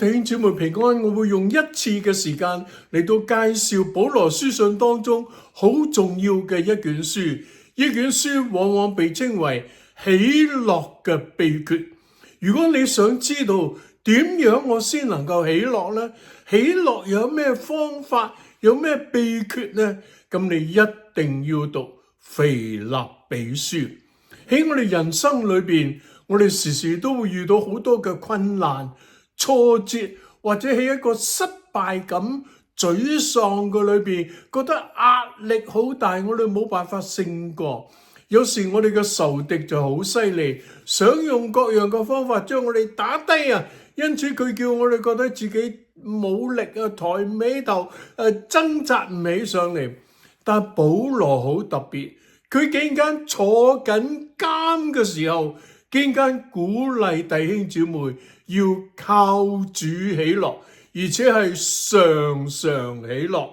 弟兄姊妹平安，我會用一次嘅時間嚟到介紹保羅書信當中好重要嘅一卷書。呢卷書往往被稱為喜樂嘅秘訣。如果你想知道點樣我先能夠喜樂呢？喜樂有咩方法，有咩秘訣呢？咁你一定要讀腓立比書。喺我哋人生裏邊，我哋時時都會遇到好多嘅困難、挫折，或者喺一個失敗感、沮喪嘅裏邊，覺得壓力好大，我哋冇辦法勝過。有時我哋嘅仇敵就好犀利，想用各樣嘅方法將我哋打低啊！因此佢叫我哋覺得自己冇力啊，抬唔起頭，掙扎唔起上嚟。但保羅好特別，佢竟然坐緊監嘅時候，竟然鼓勵弟兄姊妹要靠主喜樂，而且係常常喜樂。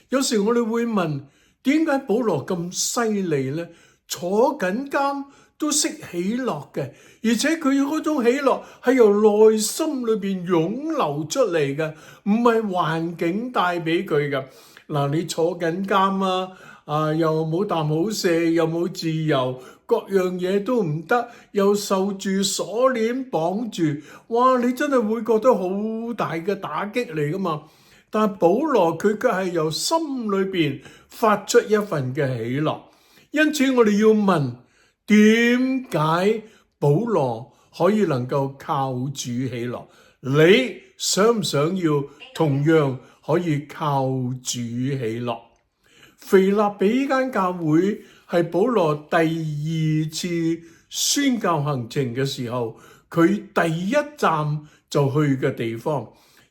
有時我哋會問，點解保羅咁犀利呢？坐緊監都識喜樂嘅，而且佢嗰種喜樂係由內心裏邊湧流出嚟嘅，唔係環境帶俾佢嘅。嗱，你坐緊監又冇啖好食，又冇自由，各樣嘢都唔得，又受住鎖鏈綁住，哇！你真係會覺得好大嘅打擊嚟噶嘛。但係保羅佢卻係由心裏邊發出一份嘅喜樂。因此我哋要問，點解保羅可以能夠靠主喜樂？你想唔想要同樣可以靠主喜樂？腓立比呢間教會係保羅第二次宣教行程嘅時候，佢第一站就去嘅地方。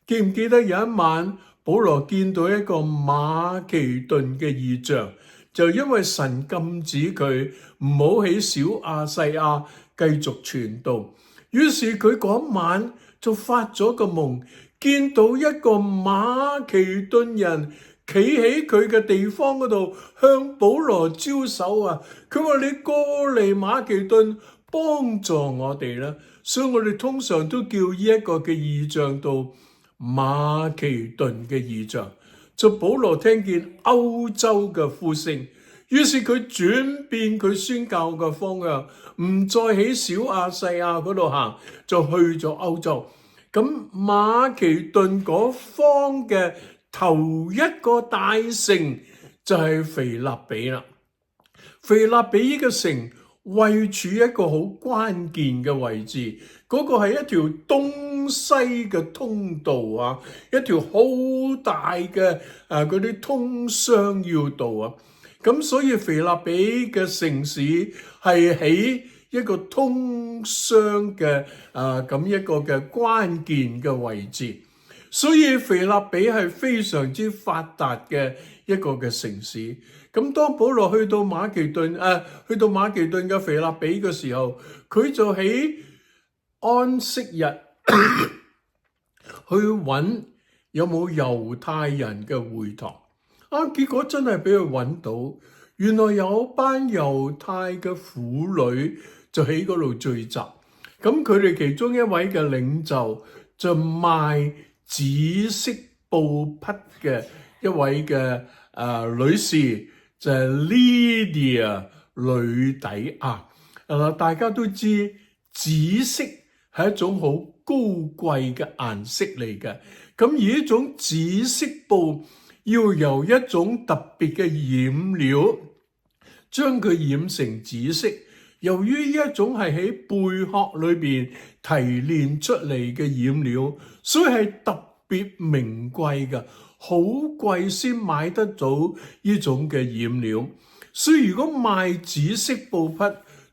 記唔記得有一晚保羅見到一個馬其頓嘅異象？就因為神禁止佢唔好喺小亞細亞繼續傳道，於是佢嗰晚就發咗個夢，見到一個馬其頓人企喺佢嘅地方嗰度向保羅招手啊！佢話：你過嚟馬其頓幫助我哋啦！所以我哋通常都叫呢一個嘅異象做馬其頓嘅異象。就保羅聽見歐洲嘅呼聲，於是佢轉變佢宣教嘅方向，唔再喺小亞細亞嗰度行，就去咗歐洲。咁馬其頓嗰方嘅頭一個大城就係腓立比啦。腓立比呢個城位處一個好關鍵嘅位置，嗰個係一條東西嘅通道啊，一條好大嘅嗰啲通商要道啊。咁所以腓立比嘅城市係喺一個通商嘅咁一個嘅關鍵嘅位置，所以腓立比係非常之發達嘅一個嘅城市。咁當保羅去到馬其頓嘅腓立比嘅時候，佢就喺安息日去揾有冇猶太人嘅會堂。結果真係俾佢揾到，原來有班猶太嘅婦女就喺嗰度聚集。咁佢哋其中一位嘅領袖就賣紫色布匹嘅一位嘅女士，就係 Lydia 呂底亞。大家都知紫色係一種好高貴嘅顏色嚟嘅。咁而呢種紫色布要由一種特別嘅染料將佢染成紫色。由於呢一種係喺貝殼裏邊提煉出嚟嘅染料，所以係特別名貴嘅，好貴先買得到呢種嘅染料。所以如果賣紫色布匹，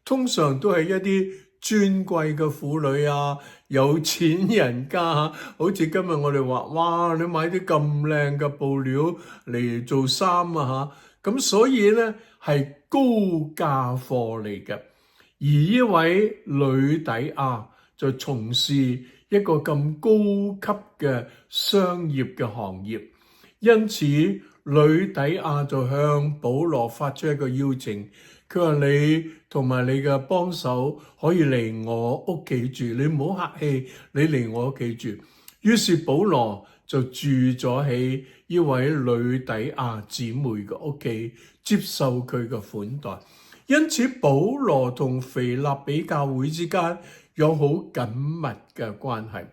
通常都係一啲尊貴嘅婦女啊，有錢人家，好似今日我哋話，哇，你買啲咁靚嘅布料嚟做衫啊嚇，咁所以呢係高價貨嚟嘅。而呢位呂底亞就從事一個咁高級嘅商業嘅行業，因此呂底亞就向保羅發出一個邀請，佢話你同埋你嘅幫手可以嚟我屋企住，你唔好客氣，你嚟我屋企住。於是保羅就住咗喺呢位呂底亞姊妹嘅屋企，接受佢嘅款待。因此保羅同腓立比教會之間有好緊密嘅關係。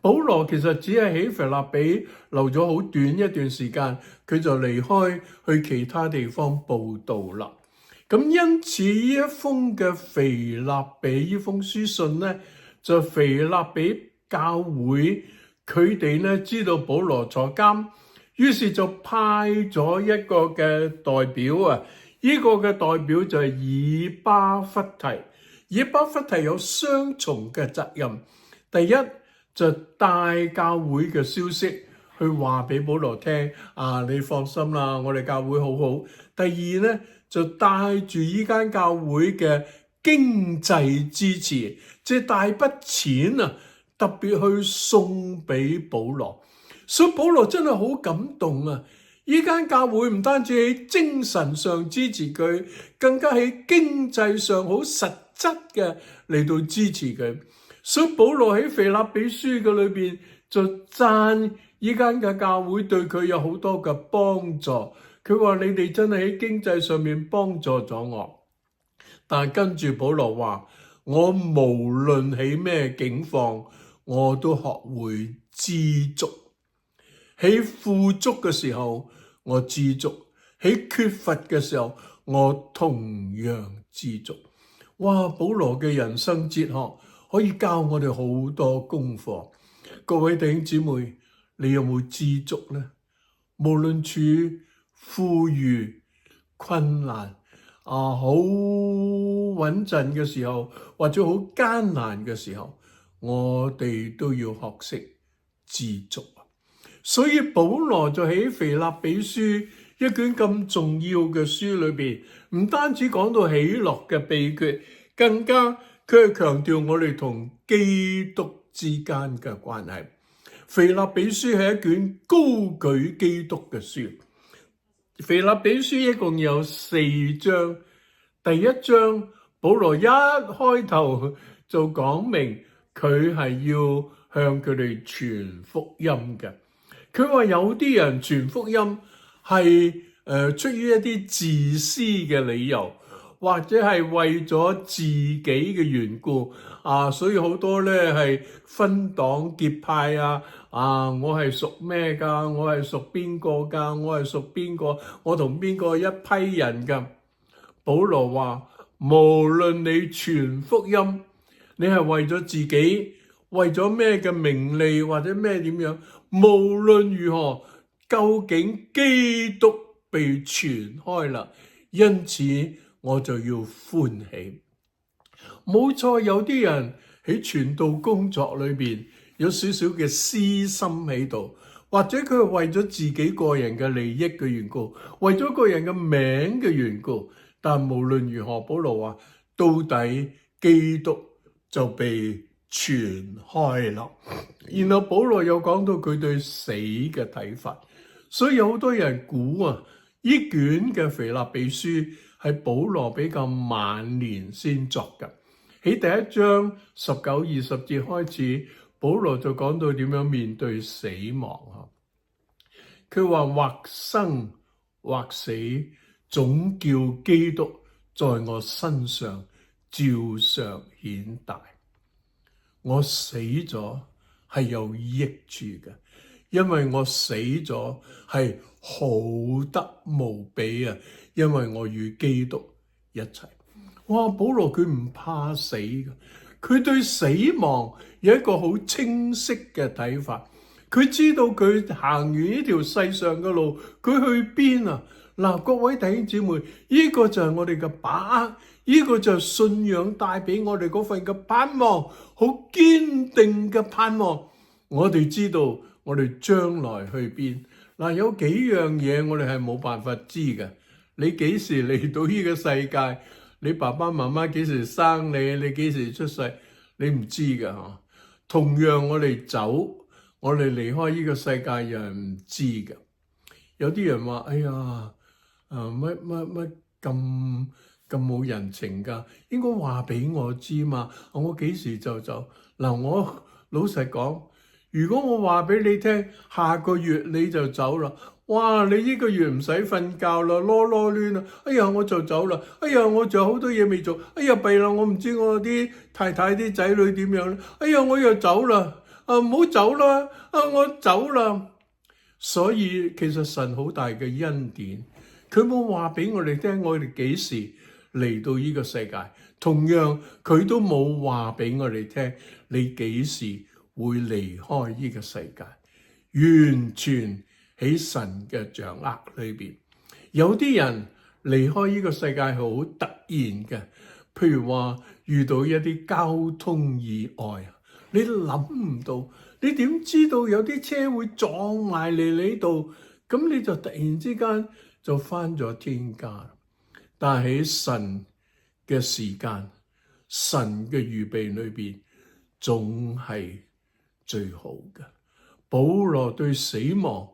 保羅其實只係喺腓立比留咗好短一段時間，佢就離開去其他地方佈道啦。咁因此呢一封嘅腓立比呢封書信呢，就腓立比教會佢哋呢知道保羅坐監，於是就派咗一個嘅代表啊，呢個嘅代表就係以巴弗提。以巴弗提有雙重嘅責任，第一就帶教會嘅消息去話俾保羅聽，你放心啦，我哋教會好好。第二呢，就帶住依間教會嘅經濟支持，即係大筆錢啊，特別去送俾保羅。所以保羅真係好感動啊！依間教會唔單止喺精神上支持佢，更加喺經濟上好實質嘅嚟到支持佢。所以保羅喺腓立比書嘅裏邊就讚依間嘅教會對佢有好多嘅幫助。佢話你哋真係喺經濟上面幫助咗我。但係跟住保羅話，我無論喺咩境況，我都學會知足。喺富足嘅時候，我知足；喺缺乏嘅時候，我同樣知足。哇！保羅嘅人生哲學可以教我哋好多功課。各位弟兄姊妹，你有冇知足呢？無論處富裕、困難好穩陣嘅時候，或者好艱難嘅時候，我哋都要學識知足。所以保羅就喺腓立比書一卷咁重要嘅書裏邊，唔單止講到喜樂嘅秘訣，更加佢係強調我哋同基督之間嘅關係。腓立比書係一卷高舉基督嘅書。腓立比書一共有4章，第一章保羅一開頭就講明佢係要向佢哋傳福音嘅。佢話有啲人傳福音係出於一啲自私嘅理由，或者係為咗自己嘅緣故所以好多咧係分黨結派我係屬咩噶？我係屬邊個噶？我係屬邊個？我同邊個一批人噶？保羅話：無論你傳福音，你係為咗自己，為咗咩嘅名利或者咩點樣，無論如何，究竟基督被傳開啦，因此我就要歡喜。冇錯，有啲人喺傳道工作裏邊有少少嘅私心喺度，或者佢係為咗自己個人嘅利益嘅緣故，為咗個人嘅名嘅緣故。但無論如何，保羅話到底基督就被傳開啦。然後保羅又講到佢對死嘅睇法，所以有好多人估呢卷嘅腓立比書係保羅比較晚年先作嘅。喺第一章19、20節開始，保羅就講到點樣面對死亡。佢話或生或死，總叫基督在我身上照常顯大。我死咗係有益處嘅，因為我死咗係好得無比啊！因為我與基督一齊。哇！保羅佢唔怕死嘅，佢對死亡有一個好清晰嘅睇法。佢知道佢行完呢條世上嘅路，佢去邊啊？嗱，各位弟兄姊妹，呢個就係我哋嘅把握，呢個就係信仰帶俾我哋嗰份嘅盼望，好堅定嘅盼望。我哋知道我哋將來去邊。嗱，有幾樣嘢我哋係冇辦法知嘅。你幾時嚟到呢個世界？你爸爸媽媽幾時生你？你幾時出世？你唔知㗎嚇。同樣我哋走，我哋離開呢個世界又係唔知嘅。有啲人話：哎呀，乜咁冇人情㗎？應該話俾我知嘛。我幾時就走？嗱，我老實講，如果我話俾你聽，下個月你就走啦，哇！你呢個月唔使瞓覺啦，囉囉攣啦，哎呀我就走啦，哎呀我仲有好多嘢未做，哎呀弊啦，我唔知我啲太太啲仔女點樣啦，哎呀我又走啦，唔好走啦，我走啦。所以其實神好大嘅恩典，佢冇話俾我哋聽，我哋幾時嚟到呢個世界，同樣佢都冇話俾我哋聽，你幾時會離開呢個世界，完全喺神嘅掌握裏邊。有啲人離開呢個世界係好突然嘅，譬如話遇到一啲交通意外，你都諗唔到，你點知道有啲車會撞埋嚟你度？咁你就突然之間就返咗天家。但係喺神嘅時間、神嘅預備裏邊，總係最好嘅。保羅對死亡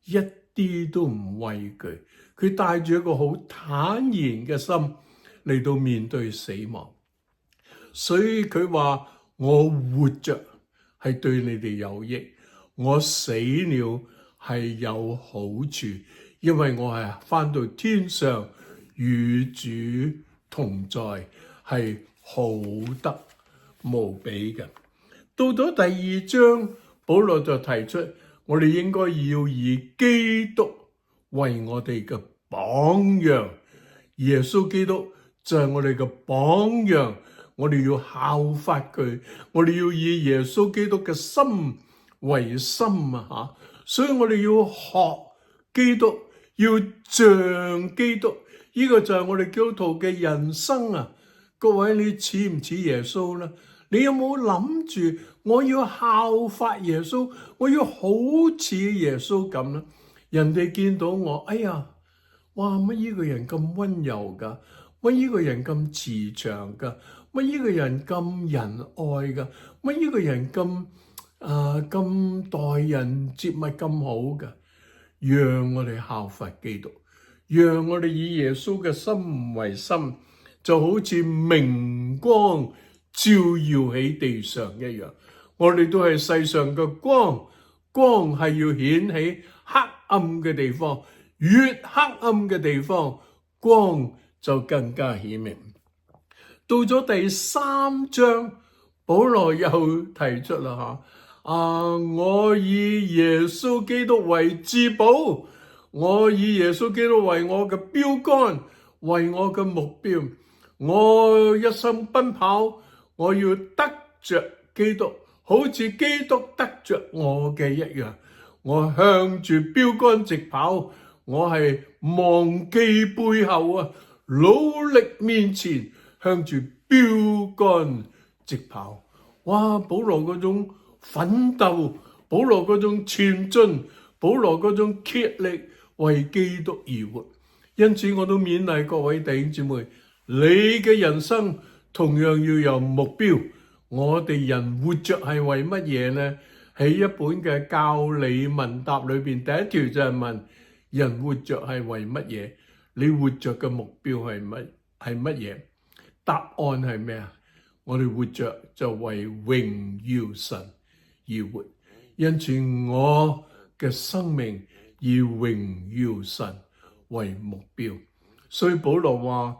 一啲都唔畏懼，佢帶住一個好坦然嘅心嚟到面對死亡。所以佢話：我活着係對你哋有益，我死了係有好處，因為我係返到天上與主同在，係好得無比嘅。到咗第二章，保羅就提出我哋應該要以基督為我哋嘅榜樣，耶穌基督就係我哋嘅榜樣，我哋要效法佢，我哋要以耶穌基督嘅心為心啊！所以我哋要學基督，要像基督，呢個就係我哋基督徒嘅人生啊！各位，你似唔似耶穌呢？你有冇諗住我要效法耶穌，我要好似耶穌咁呢？人哋見到我，哎呀，哇！乜呢個人咁溫柔噶？乜呢個人咁慈祥噶？乜呢個人咁仁愛噶？乜呢個人咁待人接物咁好噶？讓我哋效法基督，讓我哋以耶穌嘅心為心，就好似明光照耀喺地上一樣。我哋都係世上嘅光，光係要顯喺黑暗嘅地方，越黑暗嘅地方，光就更加顯明。到咗第三章，保羅又提出啦我以耶穌基督為至寶，我以耶穌基督為我嘅標杆，為我嘅目標，我一生奔跑，我要得着基督，好似基督得着我嘅一樣。我向住標杆直跑，我係忘記背後啊，努力面前，向住標杆直跑。哇！保羅嗰種奮鬥，保羅嗰種前進，保羅嗰種竭力為基督而活。因此我都勉勵各位弟兄姊妹，你嘅人生同樣要有目標。我哋人活着係為乜嘢呢？喺一本嘅教理問答裏邊，第一條就係問人活着係為乜嘢？你活着嘅目標係乜嘢？答案係咩啊？我哋活着就為榮耀神而活，因此我嘅生命以榮耀神為目標。所以保羅話：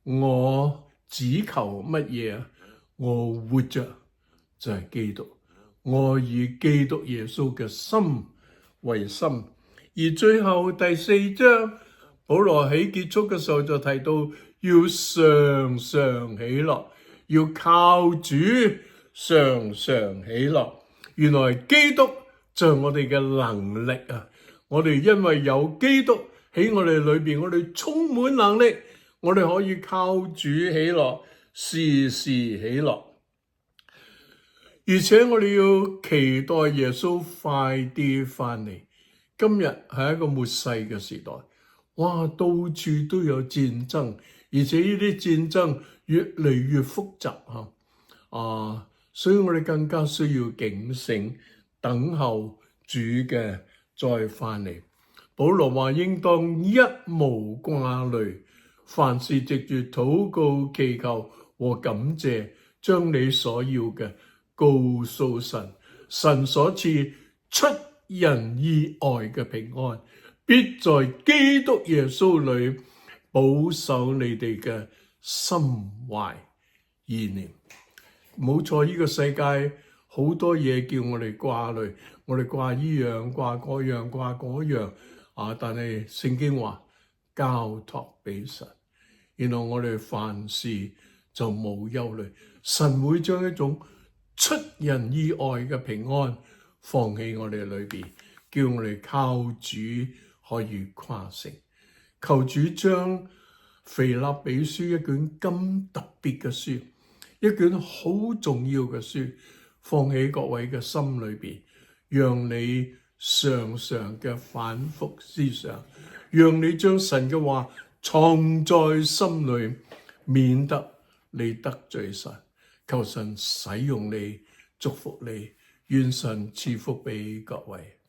我只求乜嘢啊？我活着就係基督，我以基督耶穌嘅心為心。而最後第四章，保羅喺結束嘅時候就提到要常常喜樂，要靠主常常喜樂。原來基督就係我哋嘅能力啊！我哋因為有基督喺我哋裏邊，我哋充滿能力，我哋可以靠主喜樂，時時喜樂。而且我哋要期待耶穌快啲翻嚟。今日係一個末世嘅時代，哇，到處都有戰爭，而且呢啲戰爭越嚟越複雜所以我哋更加需要警醒，等候主嘅再翻嚟。保羅話：應當一無掛慮，凡事藉住禱告、祈求和感謝，將你所要嘅告訴神，神所賜出人意外嘅平安，必在基督耶穌裏保守你哋嘅心懷意念。冇錯，呢個世界好多嘢叫我哋掛慮，我哋掛依樣掛嗰樣掛嗰樣啊！但係聖經話交託俾神，然後我哋凡事就冇憂慮。神會將一種出人意外嘅平安放喺我哋裏邊，叫我哋靠主可以誇勝。求主將腓立比書一卷咁特別嘅書，一卷好重要嘅書，放喺各位嘅心裏邊，讓你常常嘅反覆思想，讓你將神嘅話藏在心裏，免得你得罪神。求神使用你，祝福你，願神賜福俾各位。